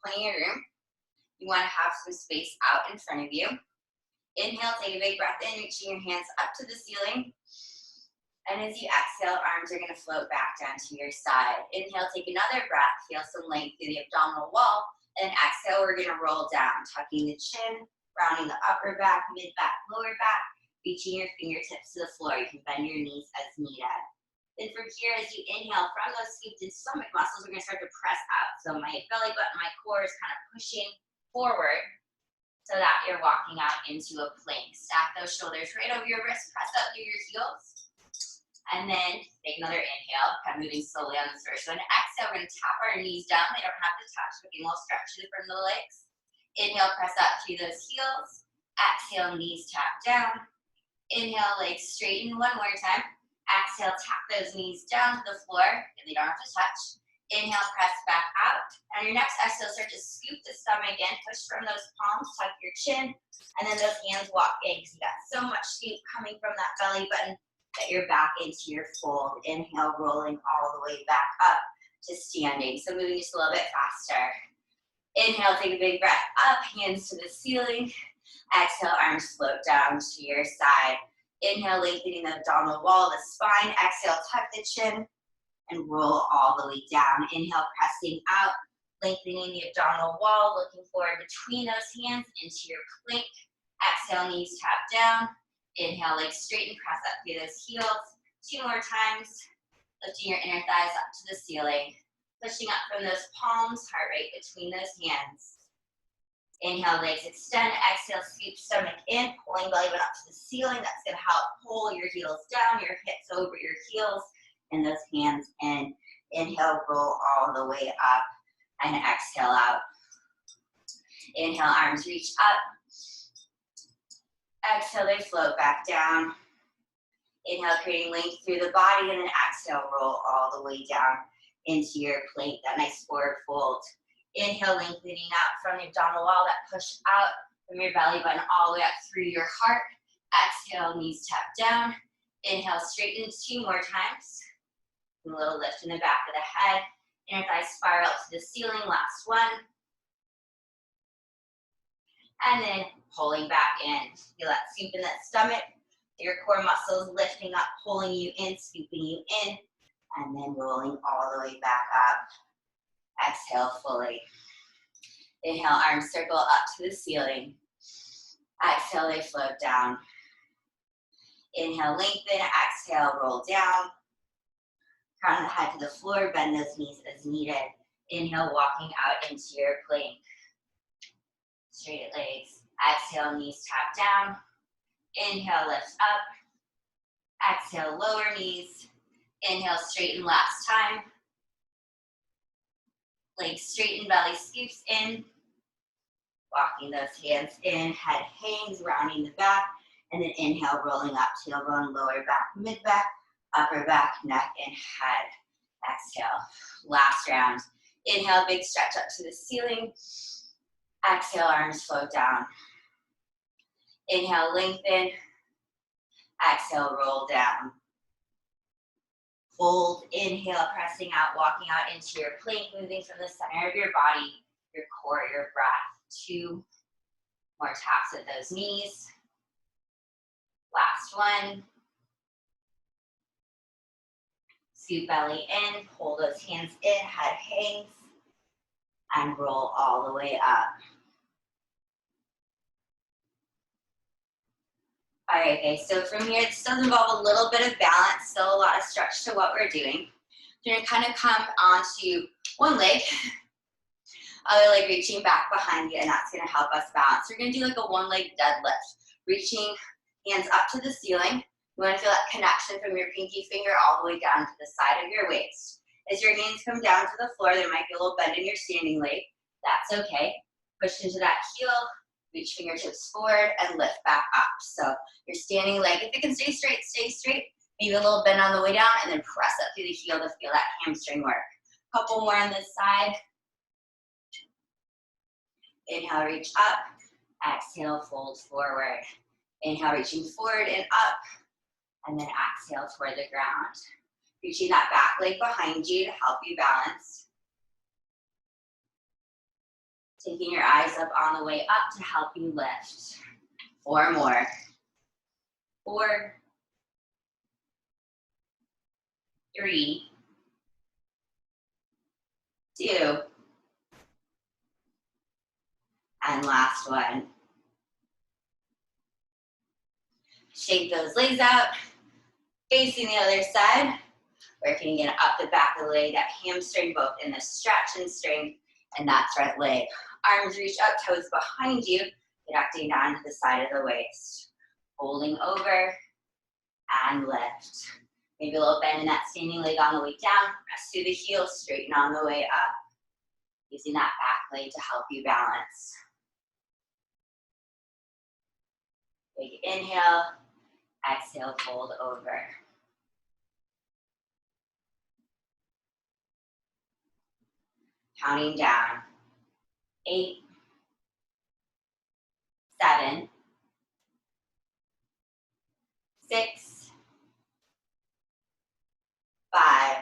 plenty of room. You want to have some space out in front of you. Inhale, take a big breath in, reaching your hands up to the ceiling. And as you exhale, arms are going to float back down to your side. Inhale, take another breath, feel some length through the abdominal wall. And exhale, we're going to roll down, tucking the chin, rounding the upper back, mid back, lower back, reaching your fingertips to the floor. You can bend your knees as needed. Then from here, as you inhale, from those scooped stomach muscles, we're going to start to press out. So my belly button, my core is kind of pushing forward so that you're walking out into a plank. Stack those shoulders right over your wrists, press up through your heels. And then take another inhale, kind of moving slowly on this first one. Exhale, we're going to tap our knees down. They don't have to touch, but getting a little stretch to the front of the legs. Inhale, press up through those heels. Exhale, knees tap down. Inhale, legs straighten one more time. Exhale, tap those knees down to the floor, and they don't have to touch. Inhale, press back out. On your next exhale, start to scoop the stomach in. Push from those palms, tuck your chin, and then those hands walk in because you got so much scoop coming from that belly button that you're back into your fold. Inhale, rolling all the way back up to standing. So moving just a little bit faster. Inhale, take a big breath up, hands to the ceiling. Exhale, arms float down to your side. Inhale, lengthening the abdominal wall, the spine. Exhale, tuck the chin and roll all the way down. Inhale, pressing out, lengthening the abdominal wall, looking forward between those hands into your plank. Exhale, knees tap down. Inhale, legs straighten, press up through those heels. 2 more times, lifting your inner thighs up to the ceiling. Pushing up from those palms, heart rate between those hands. Inhale, legs extend. Exhale, scoop stomach in, pulling belly button up to the ceiling. That's going to help pull your heels down, your hips over your heels, and those hands in. Inhale, roll all the way up, and exhale out. Inhale, arms reach up. Exhale, they float back down. Inhale, creating length through the body, and then exhale, roll all the way down into your plank, that nice forward fold. Inhale, lengthening out from the abdominal wall, that push out from your belly button all the way up through your heart. Exhale, knees tap down. Inhale, straighten 2 more times. A little lift in the back of the head. Inner thighs spiral up to the ceiling, last one. And then pulling back in. Feel that scoop in that stomach. Your core muscles lifting up, pulling you in, scooping you in, and then rolling all the way back up. Exhale fully. Inhale, arms circle up to the ceiling. Exhale, they float down. Inhale, lengthen. Exhale, roll down. Crown of the head to the floor, bend those knees as needed. Inhale, walking out into your plank. Straight legs. Exhale, knees tap down. Inhale, lift up. Exhale, lower knees. Inhale, straighten last time. Legs straighten, belly scoops in. Walking those hands in, head hangs, rounding the back. And then inhale, rolling up, tailbone, lower back, mid back, upper back, neck, and head. Exhale. Last round. Inhale, big stretch up to the ceiling. Exhale, arms float down. Inhale, lengthen. Exhale, roll down. Fold, inhale, pressing out, walking out into your plank, moving from the center of your body, your core, your breath. 2 more taps at those knees. Last one. Scoop belly in, pull those hands in, head hangs, and roll all the way up. All right, guys, so from here, this does involve a little bit of balance, still a lot of stretch to what we're doing. You're gonna kind of come onto one leg, other leg reaching back behind you, and that's gonna help us balance. We're gonna do like a 1-leg deadlift, reaching hands up to the ceiling. You wanna feel that connection from your pinky finger all the way down to the side of your waist. As your hands come down to the floor, there might be a little bend in your standing leg. That's okay. Push into that heel, reach fingertips forward, and lift back up. So your standing leg, if it can stay straight, stay straight. Maybe a little bend on the way down, and then press up through the heel to feel that hamstring work. Couple more on this side. Inhale, reach up. Exhale, fold forward. Inhale, reaching forward and up. And then exhale toward the ground. Reaching that back leg behind you to help you balance. Taking your eyes up on the way up to help you lift. 4 more. 4, 3, 2, and last one. Shake those legs out, facing the other side. Working again up the back of the leg, that hamstring, both in the stretch and strength, and that front leg. Arms reach up, toes behind you, connecting down to the side of the waist. Holding over and lift. Maybe a little bend in that standing leg on the way down. Press through the heels, straighten on the way up. Using that back leg to help you balance. Big inhale, exhale, fold over. Counting down. 8, 7, 6, 5,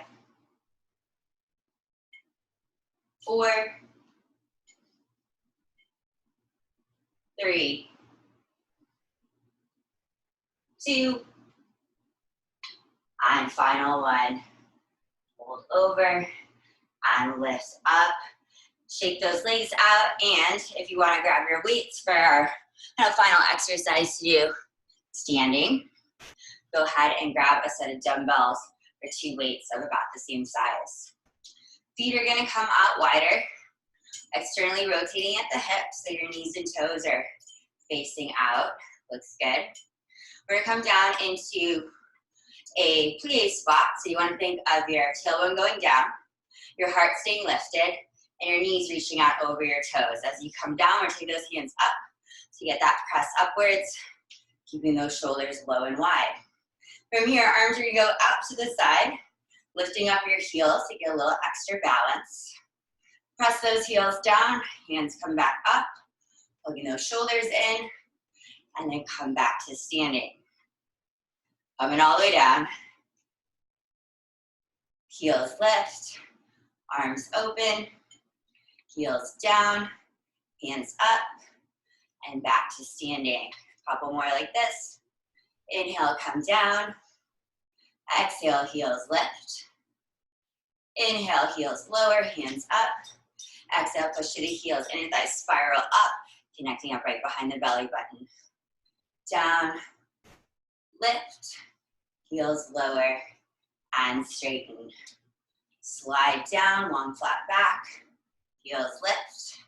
4, 3, 2, and final one. Hold over and lift up. Shake those legs out, and if you want to grab your weights for our final exercise to do standing, go ahead and grab a set of dumbbells or 2 weights of about the same size. Feet are going to come out wider, externally rotating at the hips so your knees and toes are facing out. Looks good. We're going to come down into a plie spot, so you want to think of your tailbone going down, your heart staying lifted, and your knees reaching out over your toes. As you come down, or take those hands up to get that press upwards, keeping those shoulders low and wide. From here, arms are going to go out to the side, lifting up your heels to get a little extra balance. Press those heels down, hands come back up, plugging those shoulders in, and then come back to standing. Coming all the way down. Heels lift, arms open, heels down, hands up, and back to standing. A couple more like this. Inhale, come down. Exhale, heels lift. Inhale, heels lower, hands up. Exhale, push to the heels, inner thighs spiral up, connecting up right behind the belly button. Down, lift, heels lower, and straighten. Slide down, long flat back, heels lift,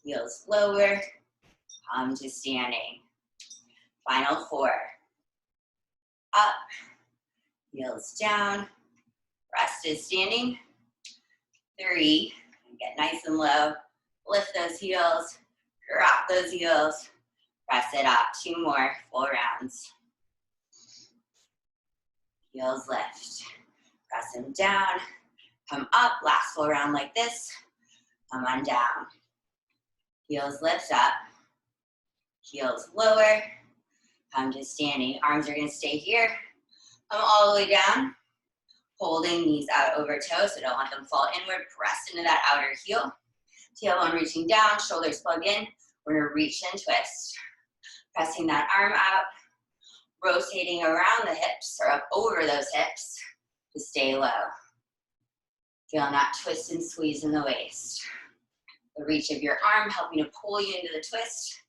heels lower, come to standing. Final 4. Up, heels down, rest is standing. 3, get nice and low, lift those heels, drop those heels, press it up. 2 more, full rounds. Heels lift, press them down, come up, last full round like this, come on down. Heels lift up, heels lower, come to standing. Arms are gonna stay here, come all the way down, holding knees out over toes, so don't let them fall inward, press into that outer heel. Tailbone reaching down, shoulders plug in, we're gonna reach and twist. Pressing that arm out, rotating around the hips or up over those hips to stay low. Feeling that twist and squeeze in the waist. The reach of your arm helping to pull you into the twist.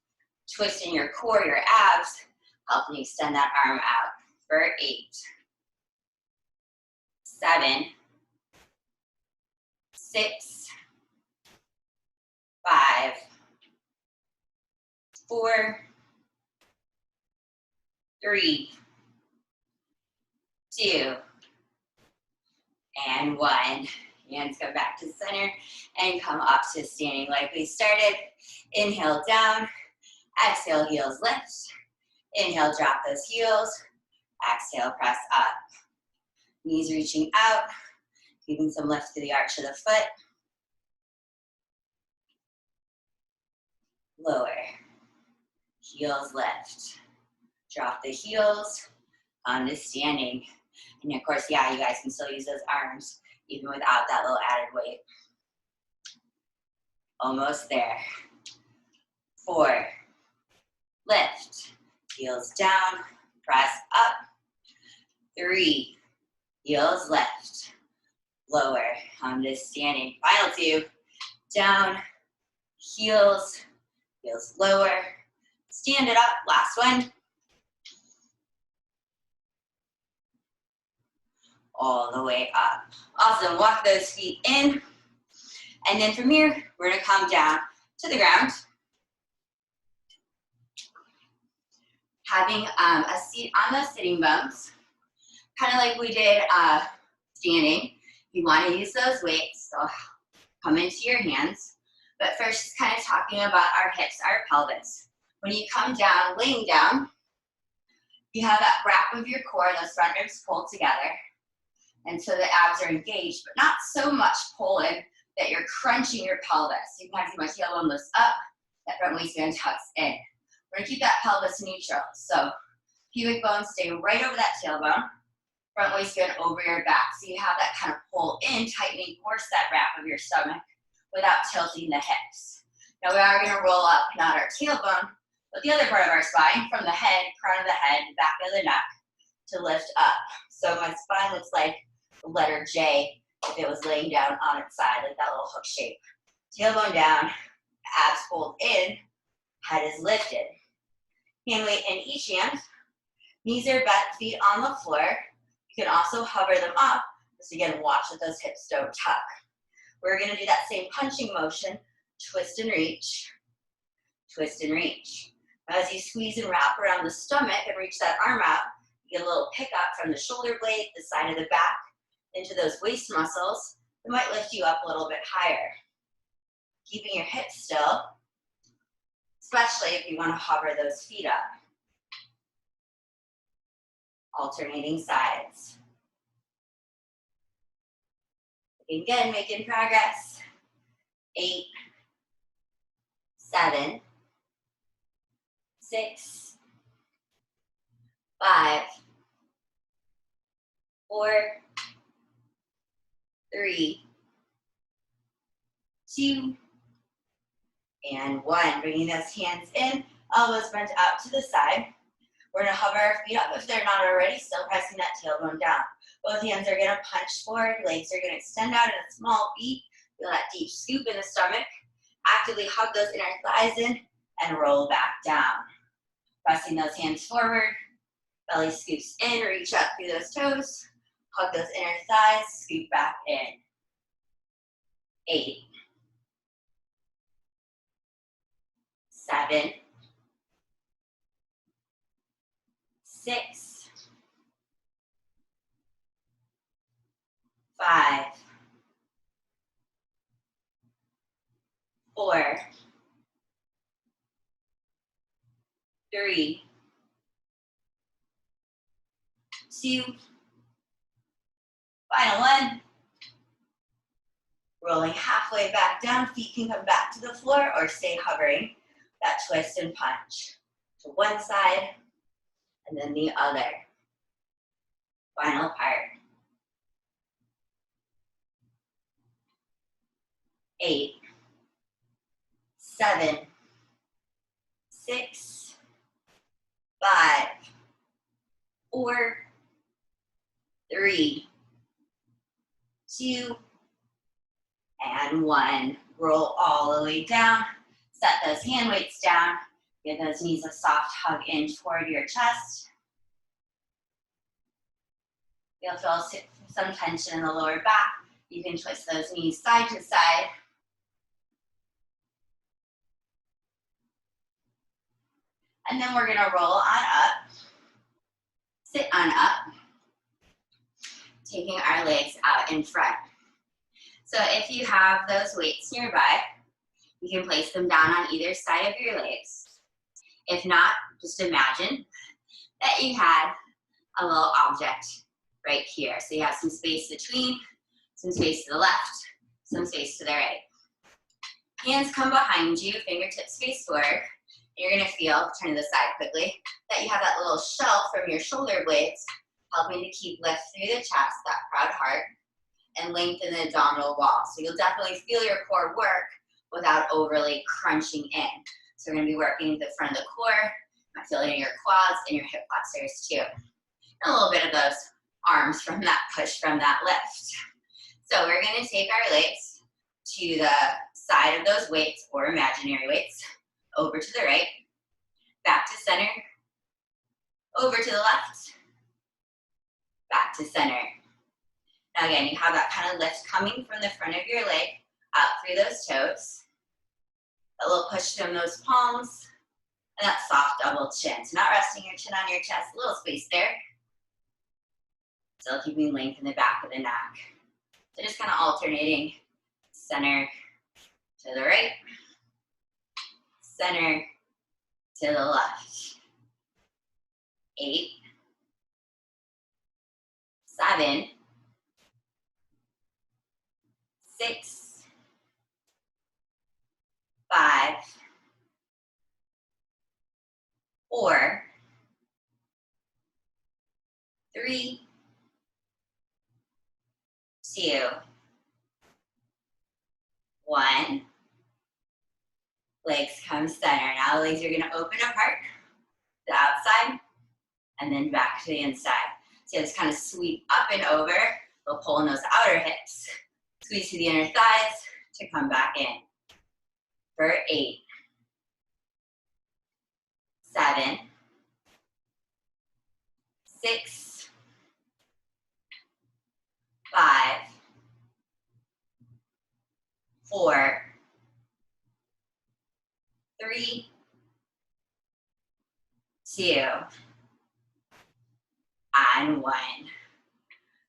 Twist in your core, your abs, helping you extend that arm out for 8, 7, 6, 5, 4, 3, 2, and 1. Hands come back to center and come up to standing like we started. Inhale down, exhale, heels lift. Inhale, drop those heels. Exhale, press up. Knees reaching out, keeping some lift to the arch of the foot. Lower, heels lift. Drop the heels, onto standing. And of course, yeah, you guys can still use those arms even without that little added weight. Almost there. 4, lift, heels down, press up. 3, heels left, lower, onto standing. Final 2, down, heels lower, stand it up, last one. All the way up. Awesome, walk those feet in. And then from here, we're gonna come down to the ground. Having a seat on those sitting bones, kind of like we did standing. You wanna use those weights, so come into your hands. But first, just kind of talking about our hips, our pelvis. When you come down, laying down, you have that wrap of your core, those front ribs pulled together. And so the abs are engaged, but not so much pulling that you're crunching your pelvis. You can have my tailbone lifts up, that front waistband tucks in. We're gonna keep that pelvis neutral. So pubic bones stay right over that tailbone, front waistband over your back. So you have that kind of pull in, tightening core set wrap of your stomach without tilting the hips. Now we are gonna roll up, not our tailbone, but the other part of our spine, from the head, crown of the head, back of the neck, to lift up. So my spine looks like the letter J if it was laying down on its side, like that little hook shape. Tailbone down, abs pulled in, head is lifted. Hand weight in each hand, knees are bent, feet on the floor. You can also hover them up, just again, watch that those hips don't tuck. We're gonna do that same punching motion, twist and reach, twist and reach. As you squeeze and wrap around the stomach and reach that arm out, you get a little pickup from the shoulder blade, the side of the back, into those waist muscles that might lift you up a little bit higher. Keeping your hips still, especially if you want to hover those feet up. Alternating sides. Again, making progress. 8, 7, 6, 5, 4, 3, 2, and 1. Bringing those hands in, elbows bent out to the side. We're gonna hover our feet up if they're not already, still pressing that tailbone down. Both hands are gonna punch forward, legs are gonna extend out in a small beat. Feel that deep scoop in the stomach. Actively hug those inner thighs in and roll back down. Pressing those hands forward, belly scoops in, reach up through those toes. Hug those inner thighs, scoop back in. 8, 7, 6, 5, 4, 3, 2, final 1. Rolling halfway back down, feet can come back to the floor or stay hovering. That twist and punch to one side and then the other. Final part. 8, 7, 6, 5, 4, 3, 2, and 1. Roll all the way down. Set those hand weights down. Give those knees a soft hug in toward your chest. You'll feel some tension in the lower back. You can twist those knees side to side. And then we're gonna roll on up. Sit on up. Taking our legs out in front. So if you have those weights nearby, you can place them down on either side of your legs. If not, just imagine that you had a little object right here. So you have some space between, some space to the left, some space to the right. Hands come behind you, fingertips face forward. You're gonna feel, turn to the side quickly, that you have that little shelf from your shoulder blades helping to keep lift through the chest, that proud heart, and lengthen the abdominal wall. So you'll definitely feel your core work without overly crunching in. So we're gonna be working the front of the core, feeling your quads and your hip flexors too. And a little bit of those arms from that push from that lift. So we're gonna take our legs to the side of those weights or imaginary weights, over to the right, back to center, over to the left, back to center. Now again, you have that kind of lift coming from the front of your leg, up through those toes. A little push from those palms, and that soft double chin. So not resting your chin on your chest, a little space there. Still keeping length in the back of the neck. So just kind of alternating center to the right, center to the left. 8, 7, 6, 5, 4, 3, 2, 1. Legs come center. Now the legs are going to open apart, the outside, and then back to the inside. So just kind of sweep up and over. We'll pull in those outer hips. Squeeze through the inner thighs to come back in. For 8, 7, 6, 5, 4, 3, 2, and 1.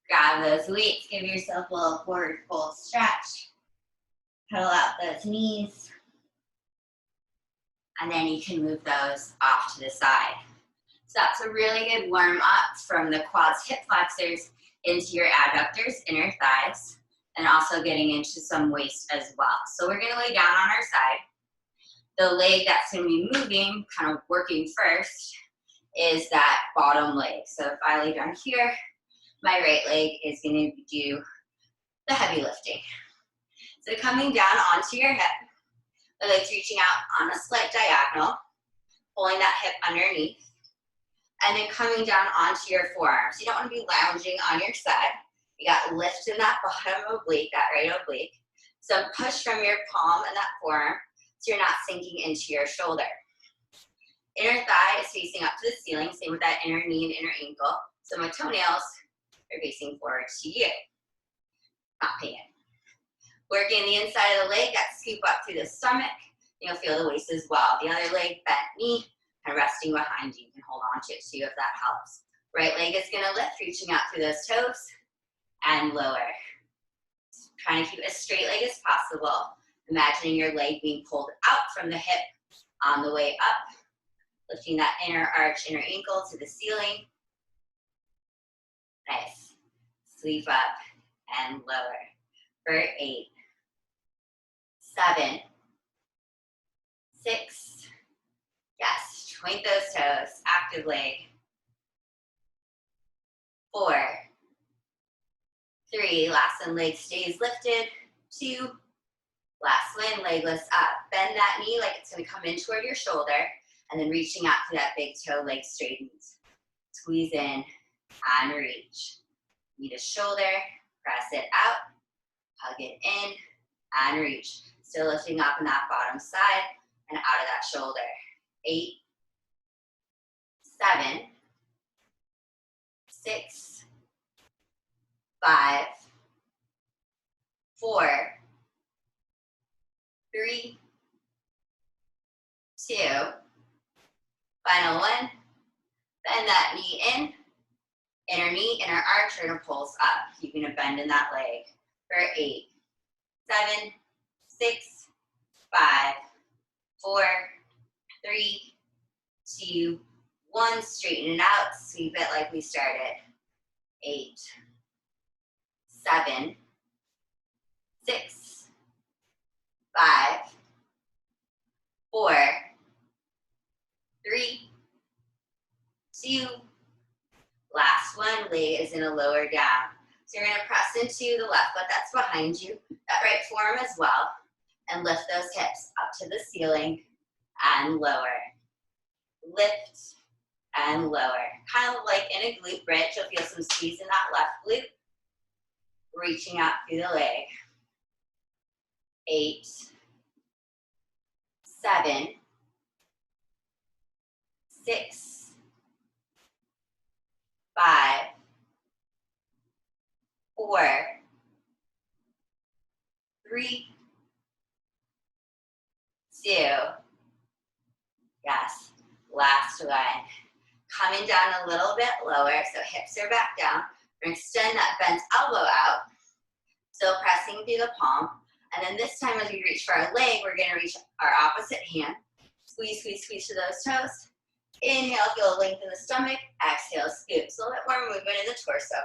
Grab those weights, give yourself a little forward fold stretch. Pedal out those knees. And then you can move those off to the side. So that's a really good warm up from the quads, hip flexors into your adductors, inner thighs, and also getting into some waist as well. So we're gonna lay down on our side. The leg that's gonna be moving, kind of working first, is that bottom leg. So if I lay down here, my right leg is gonna do the heavy lifting. So coming down onto your hip, the legs reaching out on a slight diagonal, pulling that hip underneath, and then coming down onto your forearms. You don't want to be lounging on your side. You got lift in that bottom oblique, that right oblique. So push from your palm and that forearm so you're not sinking into your shoulder. Inner thigh is facing up to the ceiling, same with that inner knee and inner ankle. So my toenails are facing forward to you, not paying. Working the inside of the leg, that scoop up through the stomach. You'll feel the waist as well. The other leg, bent knee, and resting behind you. You can hold on to it too if that helps. Right leg is gonna lift, reaching out through those toes, and lower. Trying to keep as straight leg as possible. Imagining your leg being pulled out from the hip on the way up. Lifting that inner arch, inner ankle to the ceiling. Nice. Sweep up and lower. For 8, 7, 6, yes, point those toes, active leg. 4, 3, last one, leg stays lifted. 2, last one, leg lifts up. Bend that knee like it's gonna come in toward your shoulder, and then reaching out to that big toe, leg straightens. Squeeze in and reach. Knee to shoulder, press it out. Hug it in and reach. Still lifting up in that bottom side and out of that shoulder. 8, 7, 6, 5, 4, 3, 2, final one. Bend that knee in, inner knee, inner arch, you're gonna pulse up. Keeping a bend in that leg. For 8, 7, 6, 5, 4, 3, 2, 1. Straighten it out, sweep it like we started. 8, 7, 6, 5, 4, 3, 2, last one, leg is gonna lower down. So you're gonna press into the left foot that's behind you, that right forearm as well, and lift those hips up to the ceiling and lower. Lift and lower. Kind of like in a glute bridge, you'll feel some squeeze in that left glute. Reaching out through the leg. 8, 7, 6, 5, 4, 3, 2. Yes. Last one. Coming down a little bit lower, so hips are back down. We're going to extend that bent elbow out. Still pressing through the palm. And then this time as we reach for our leg, we're going to reach our opposite hand. Squeeze, squeeze, squeeze to those toes. Inhale, feel a length in the stomach. Exhale, scoop. So a little bit more movement in the torso.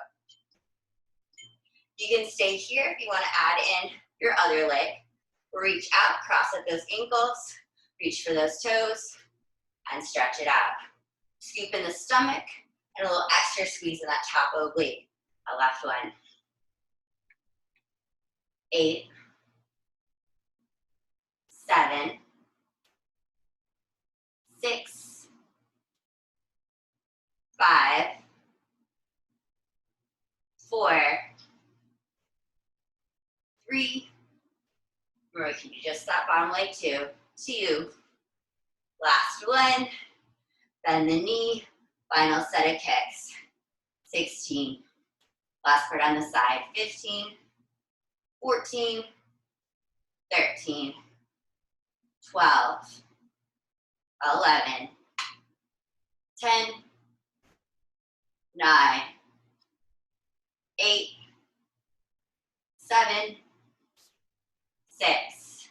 You can stay here if you want to add in your other leg. Reach out, cross at those ankles. Reach for those toes. And stretch it out. Scoop in the stomach. And a little extra squeeze in that top oblique. A left one. 8, 7, 6, 5, 4, 3. Remember, we can do just that bottom leg too. 2. Last one. Bend the knee. Final set of kicks. 16. Last part on the side. 15, 14, 13, 12, 11, 10, 9, 8, 7, 6,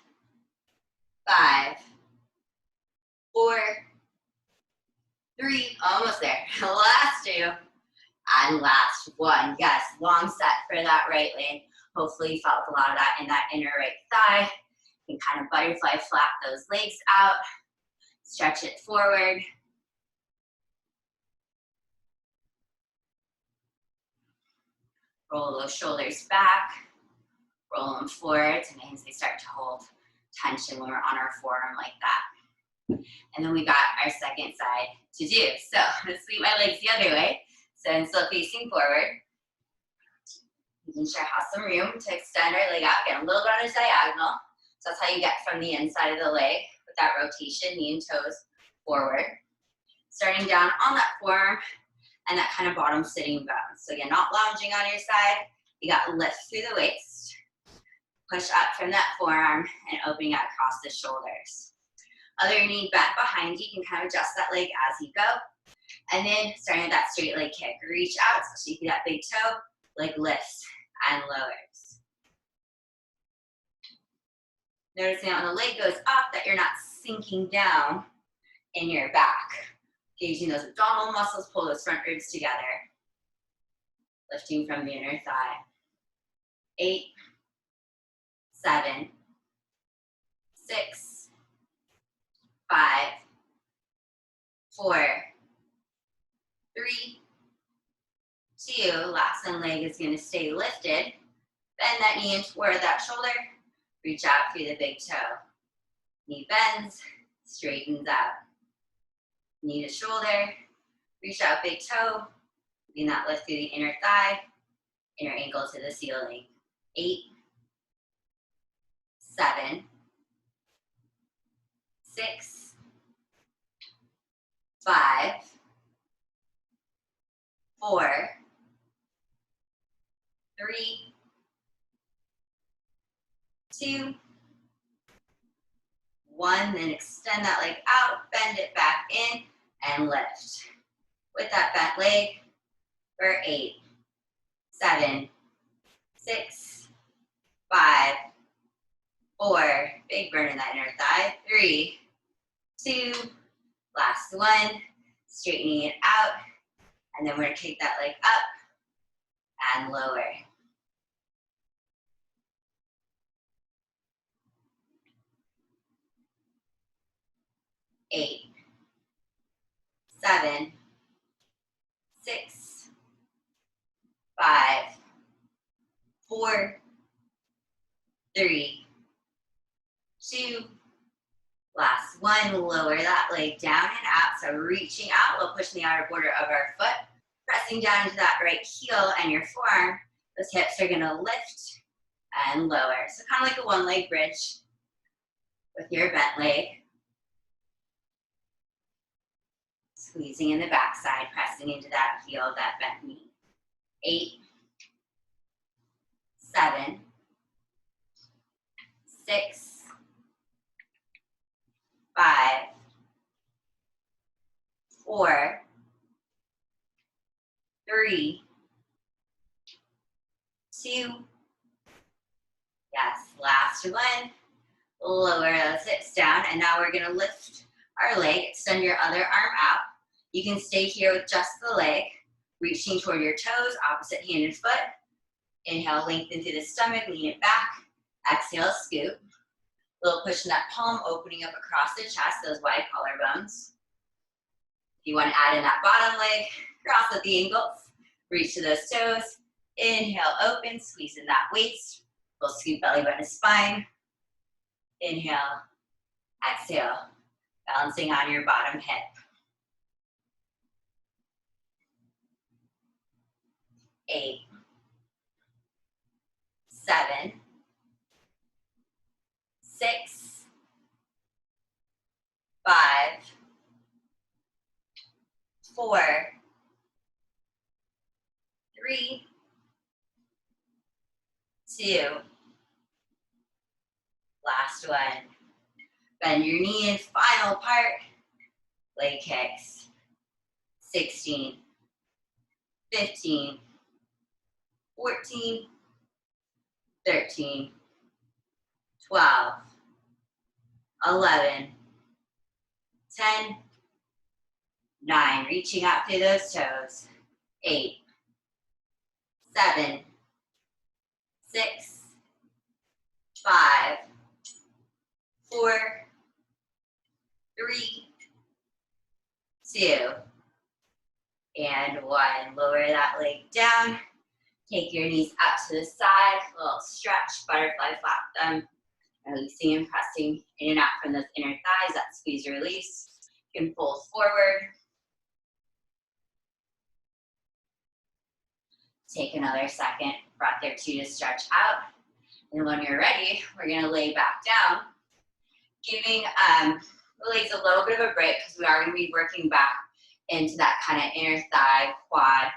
5, 4, 3, almost there. Last 2, and last one. Yes, long set for that right leg. Hopefully you felt a lot of that in that inner right thigh. You can kind of butterfly flap those legs out. Stretch it forward. Roll those shoulders back. Roll them forward. Sometimes they start to hold tension when we're on our forearm like that. And then we got our second side to do. So I'm going to sweep my legs the other way. So I'm still facing forward. Making sure I have some room to extend our leg out, get a little bit on a diagonal. So that's how you get from the inside of the leg with that rotation, knee and toes forward. Starting down on that forearm and that kind of bottom sitting bones. So again, not lounging on your side. You got lift through the waist. Push up from that forearm and opening out across the shoulders. Other knee bent behind you. You can kind of adjust that leg as you go. And then starting with that straight leg kick. Reach out, so you see that big toe, leg lifts and lowers. Noticing that when the leg goes up that you're not sinking down in your back. Engaging those abdominal muscles, pull those front ribs together. Lifting from the inner thigh. 8, 7, 6, 5, 4, 3, 2. Last one leg is going to stay lifted. Bend that knee in toward that shoulder. Reach out through the big toe. Knee bends, straightens out. Knee to shoulder. Reach out big toe. Getting that lift through the inner thigh. Inner ankle to the ceiling. 8, 7, 6, 5, 4, 3, 2, 1. Then extend that leg out, bend it back in, and lift. With that bent leg, for 8, 7, 6, 5, 4. Big burn in that inner thigh. 3, 2. Last one. Straightening it out. And then we're going to take that leg up and lower. 8, 7, 6, 5, 4, 3, 2. Last one, lower that leg down and out. So reaching out, we'll push the outer border of our foot, pressing down into that right heel and your forearm. Those hips are gonna lift and lower. So kind of like a one leg bridge with your bent leg. Squeezing in the backside, pressing into that heel, that bent knee. 8, 7, 6, 5, 4, 3, 2. Yes, last one. Lower those hips down, and now we're gonna lift our leg, extend your other arm out. You can stay here with just the leg, reaching toward your toes, opposite hand and foot. Inhale, lengthen through the stomach, lean it back. Exhale, scoop. Little push in that palm, opening up across the chest, those wide collarbones. If you want to add in that bottom leg, cross at the ankles, reach to those toes. Inhale, open, squeeze in that waist. We'll scoop belly button to spine. Inhale, exhale, balancing on your bottom hip. 8, 7, 6, 5, 4, 3, 2. Last one. Bend your knees, final part. Leg kicks. 16, 15, 14, 13, 12, 11, 10, 9. Reaching out through those toes. 8, 7, 6, 5, 4, 3, 2, and 1. Lower that leg down. Take your knees out to the side. A little stretch, butterfly flap them. Releasing and pressing in and out from those inner thighs. That squeeze release. You can fold forward. Take another second, breath or two to stretch out. And when you're ready, we're gonna lay back down, giving the legs a little bit of a break because we are gonna be working back into that kind of inner thigh, quad,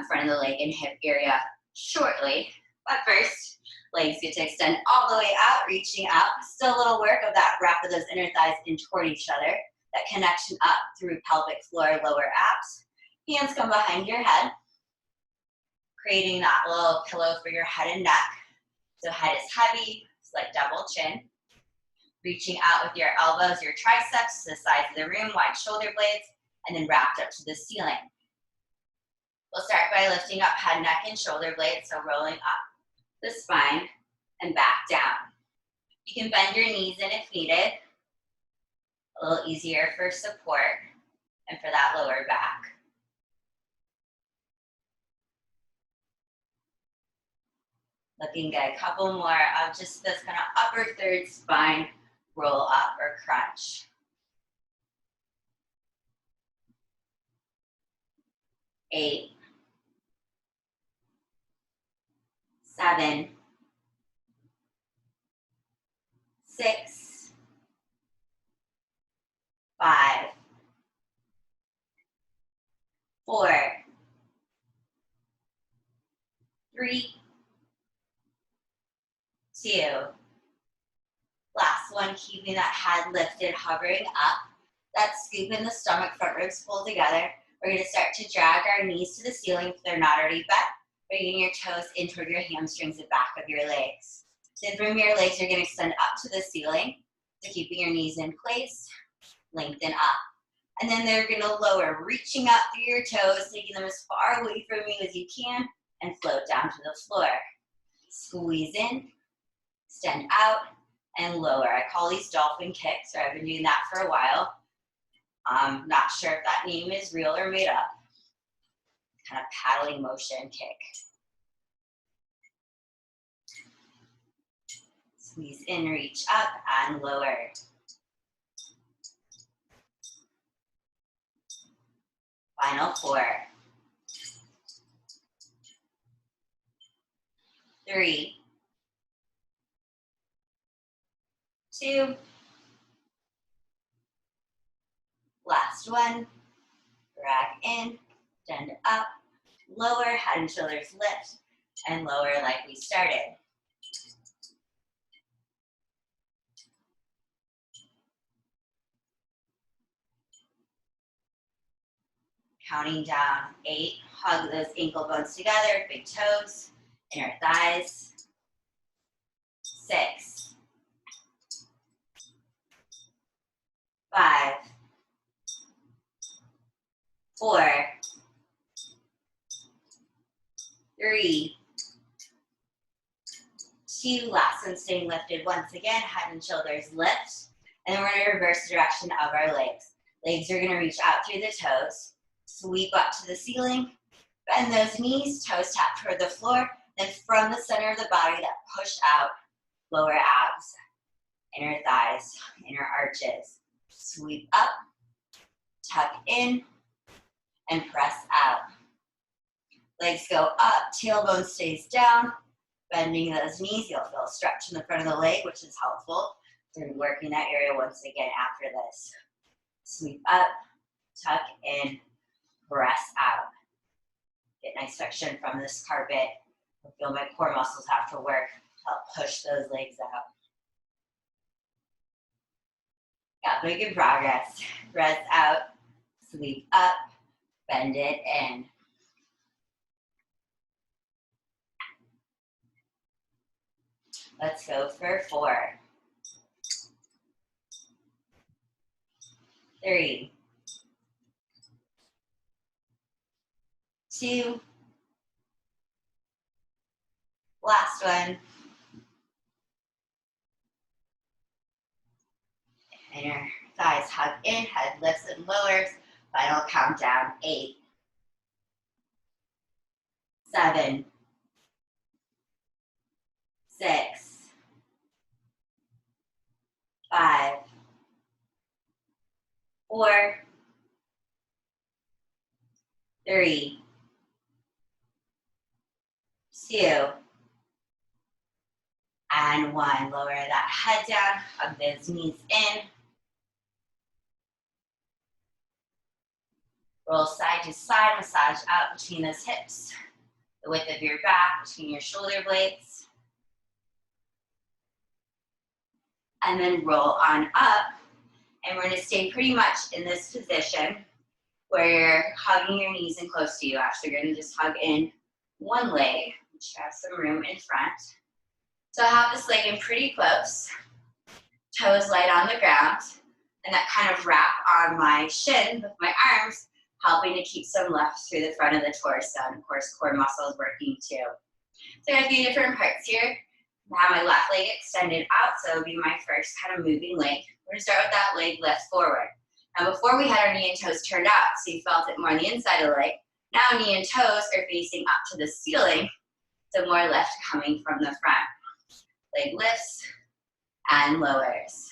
front of the leg and hip area shortly. But first, legs get to extend all the way out, reaching out. Still a little work of that wrap of those inner thighs in toward each other. That connection up through pelvic floor, lower abs. Hands come behind your head, creating that little pillow for your head and neck. So head is heavy, it's like double chin. Reaching out with your elbows, your triceps to the sides of the room, wide shoulder blades, and then wrapped up to the ceiling. We'll start by lifting up head, neck, and shoulder blades, so rolling up the spine and back down. You can bend your knees in if needed. A little easier for support and for that lower back. Looking good. A couple more of just this kind of upper third spine roll up or crunch. 8, 7, 6, 5, 4, 3, 2. Last one, keeping that head lifted, hovering up. That scoop in the stomach, front ribs pull together. We're going to start to drag our knees to the ceiling if they're not already bent. Bringing your toes in toward your hamstrings, the back of your legs. So from your legs, you're going to extend up to the ceiling. So keeping your knees in place, lengthen up. And then they're going to lower, reaching up through your toes, taking them as far away from you as you can, and float down to the floor. Squeeze in, extend out, and lower. I call these dolphin kicks, or I've been doing that for a while. I'm not sure if that name is real or made up. Kind of paddling motion kick. Squeeze in, reach up, and lower. Final 4. 3, 2. Last one. Drag in, stand up, lower, head and shoulders lift, and lower like we started. Counting down 8, hug those ankle bones together, big toes, inner thighs. 6, 5, 4, 3, 2, last one staying lifted once again, head and shoulders lift, and then we're going to reverse the direction of our legs. Legs are going to reach out through the toes, sweep up to the ceiling, bend those knees, toes tap toward the floor, then from the center of the body, that push out, lower abs, inner thighs, inner arches. Sweep up, tuck in, and press out. Legs go up, tailbone stays down, bending those knees. You'll feel a stretch in the front of the leg, which is helpful. We're working that area once again after this. Sweep up, tuck in, press out. Get nice section from this carpet. I feel my core muscles have to work to help push those legs out. Got making progress. Press out, sweep up, bend it in. Let's go for 4, 3, 2, last one. Inner thighs hug in, head lifts and lowers. Final countdown, 8, 7, 6, 5, 4, 3, 2, and 1. Lower that head down, hug those knees in. Roll side to side, massage out between those hips, the width of your back, between your shoulder blades. And then roll on up. And we're going to stay pretty much in this position where you're hugging your knees in close to you. Actually, you're going to just hug in one leg, which has some room in front. So I have this leg in pretty close, toes light on the ground, and that kind of wrap on my shin with my arms, helping to keep some lift through the front of the torso, and of course core muscles working too. So I have a few different parts here. I have my left leg extended out, so it'll be my first kind of moving leg. We're gonna start with that leg lift forward. Now before we had our knee and toes turned out, so you felt it more on the inside of the leg. Now knee and toes are facing up to the ceiling, so more lift coming from the front. Leg lifts and lowers.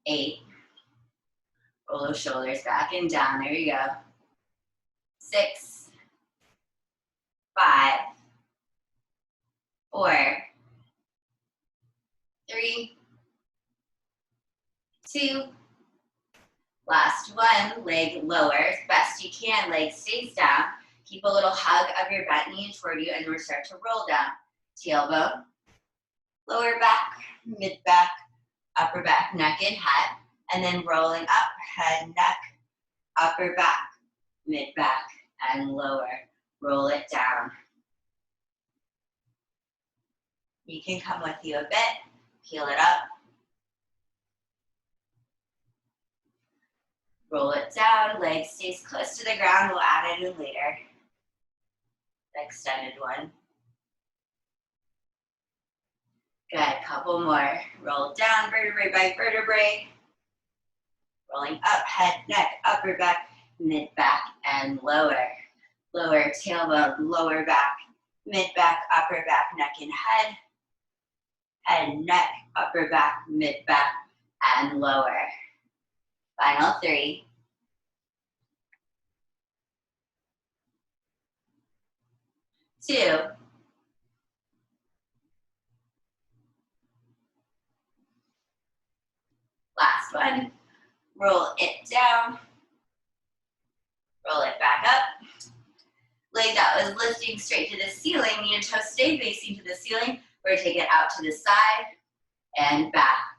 8. Roll those shoulders back and down. There you go. 6, 5, 4, 3, 2. Last one. Leg lowers. Best you can. Leg stays down. Keep a little hug of your bent knee toward you, and we'll start to roll down. Tailbone, lower back, mid back, upper back, neck and head, and then rolling up, head, neck, upper back, mid back, and lower. Roll it down. You can come with you a bit, peel it up. Roll it down, leg stays close to the ground, we'll add it in later. The extended one. Good, couple more. Roll down, vertebrae by vertebrae. Rolling up, head, neck, upper back, mid back, and lower. Lower tailbone, lower back, mid back, upper back, neck and head. head, neck, upper back, mid back, and lower. Final 3, 2, last one. Roll it down, roll it back up. Leg that was lifting straight to the ceiling, your toes stay facing to the ceiling. We're gonna take it out to the side and back.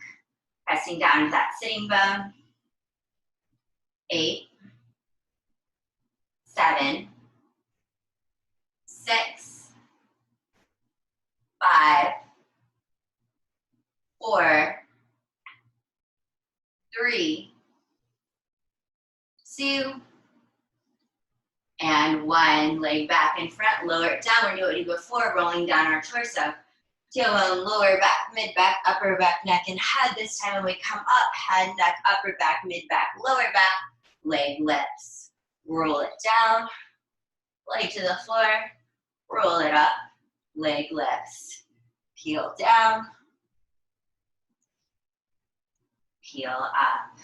Pressing down into that sitting bone. 8, 7, 6, 5, 4, 3, 2, and 1. Leg back in front, lower it down. We're gonna do what we did before, rolling down our torso. Tailbone, lower back, mid back, upper back, neck, and head. This time when we come up, head, neck, upper back, mid back, lower back, leg lifts. Roll it down, leg to the floor, roll it up, leg lifts. Peel down, peel up.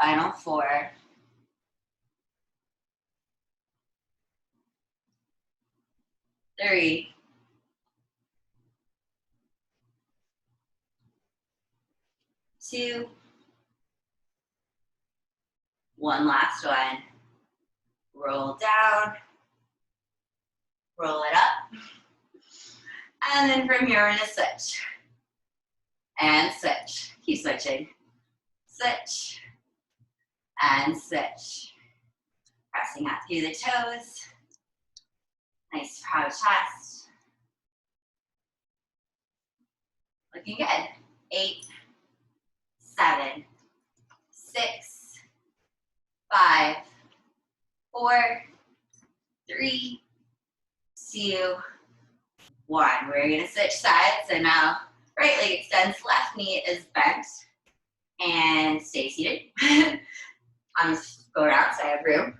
Final 4, 3, 2, 1. Last one. Roll down, roll it up, and then from here we're gonna switch. And switch. Keep switching. Switch. And switch. Pressing out through the toes. Nice proud chest. Looking good. 8, 7, 6, 5, 4, 3, 2, 1. We're gonna switch sides. So now right leg extends, left knee is bent. And stay seated. I'm just go around so I have room.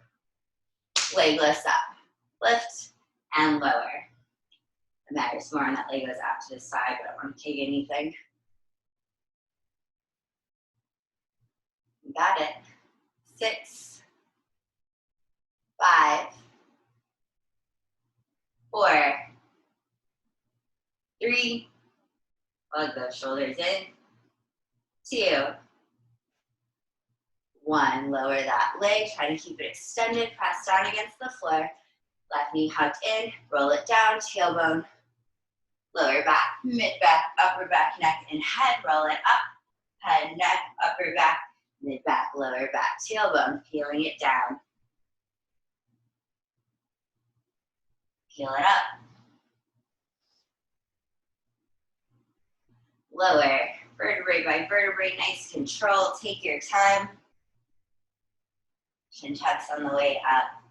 Leg lifts up. Lift and lower. It matters more on that leg goes out to the side, but I don't want to kick anything. You got it. 6, 5, 4, 3, hug those shoulders in, 2, 1. Lower that leg, try to keep it extended, press down against the floor. Left knee hugged in, roll it down, tailbone, lower back, mid back, upper back, neck, and head. Roll it up, head, neck, upper back, mid back, lower back, tailbone, peeling it down. Peel it up. Lower, vertebrae by vertebrae, nice control, take your time. Chin tucks on the way up.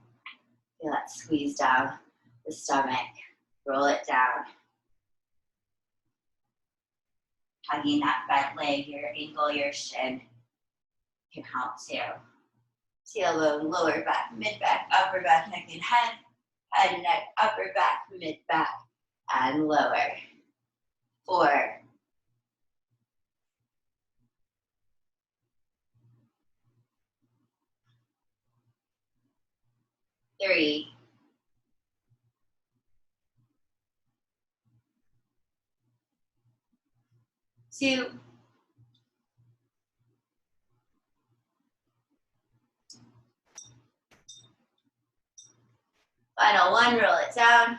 Feel that squeeze down the stomach. Roll it down. Hugging that bent leg, your ankle, your shin can help too. Tailbone, lower back, mid back, upper back, neck, and head. Head, neck, upper back, mid back, and lower. 4, 3, 2, 1. Roll it down.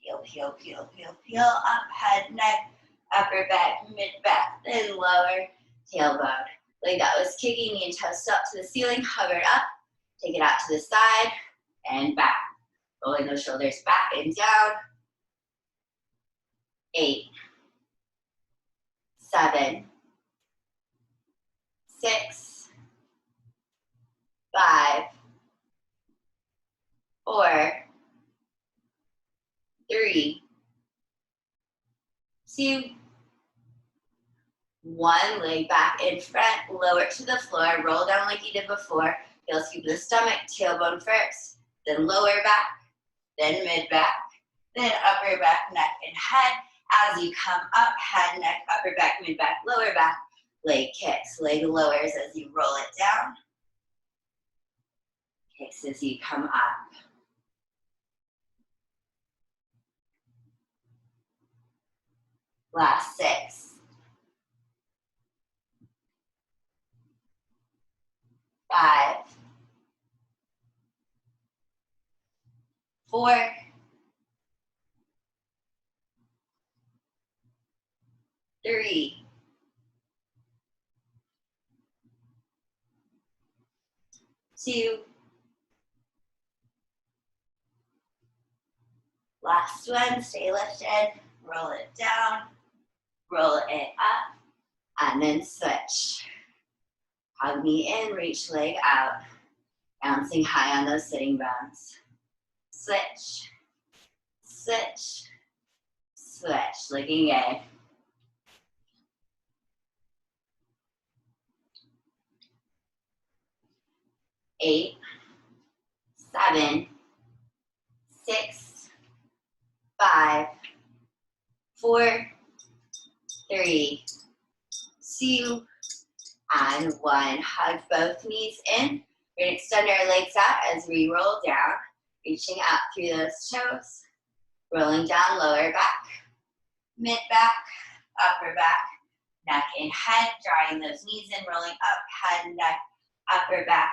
Peel, peel, peel, peel, peel. Up, head, neck, upper back, mid back, then lower. Tailbone. Leg that was kicking, knee and toes up to the ceiling, hover it up. Take it out to the side and back. Rolling those shoulders back and down. 8, 7, 6, 5, 4, 3, 2, 1. Leg back in front, lower it to the floor, roll down like you did before. Heel scoop the stomach, tailbone first, then lower back, then mid back, then upper back, neck, and head. As you come up, head, neck, upper back, mid back, lower back, leg kicks, leg lowers as you roll it down. Kicks as you come up. Last 6. 5, 4, 3, 2, last one, stay lifted, roll it down, roll it up, and then switch. Hug knee in, reach leg out, bouncing high on those sitting bones. Switch, switch, switch, looking good. 8, 7, 6, 5, 4, 3, 2, and 1. Hug both knees in. We're going to extend our legs out as we roll down, reaching out through those toes, rolling down, lower back, mid back, upper back, neck and head, drawing those knees in, rolling up, head, neck, upper back,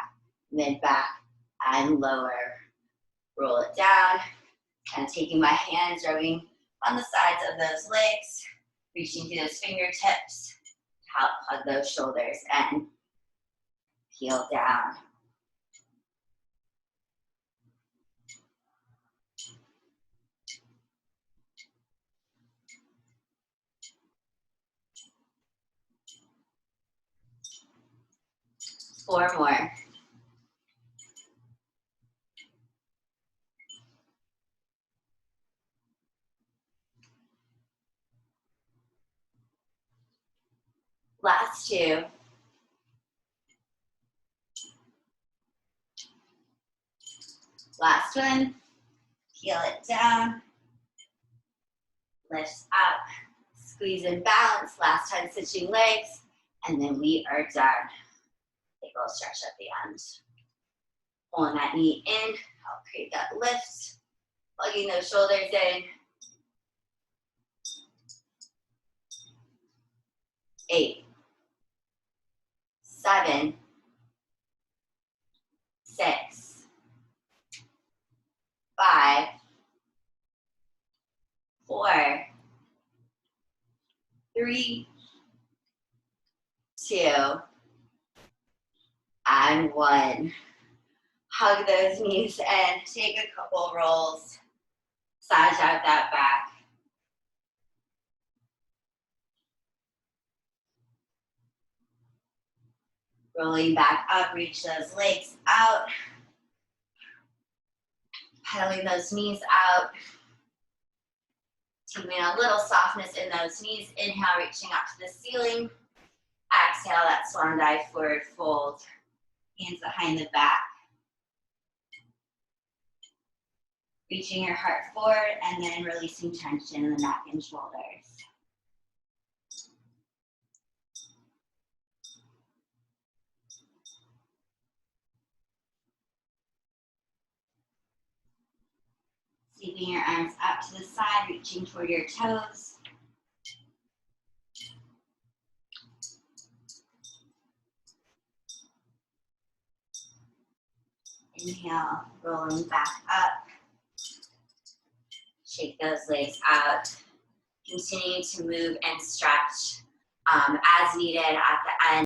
mid back, and lower. Roll it down, and taking my hands, rubbing on the sides of those legs, reaching through those fingertips, help hug those shoulders and peel down. Four more. Last 2. Last one. Peel it down. Lift up. Squeeze and balance. Last time switching legs. And then we are done. Take a little stretch at the end. Pulling that knee in. Help create that lift. Plugging those shoulders in. 8, 7, 6, 5, 4, 3, 2, and 1. Hug those knees in. Take a couple rolls. Massage out that back. Rolling back up, reach those legs out. Pedaling those knees out. Taking a little softness in those knees. Inhale, reaching out to the ceiling. Exhale, that swan dive forward fold. Hands behind the back. Reaching your heart forward and then releasing tension in the neck and shoulders. Sweeping your arms up to the side, reaching toward your toes. Inhale, rolling back up. Shake those legs out. Continue to move and stretch as needed at the end.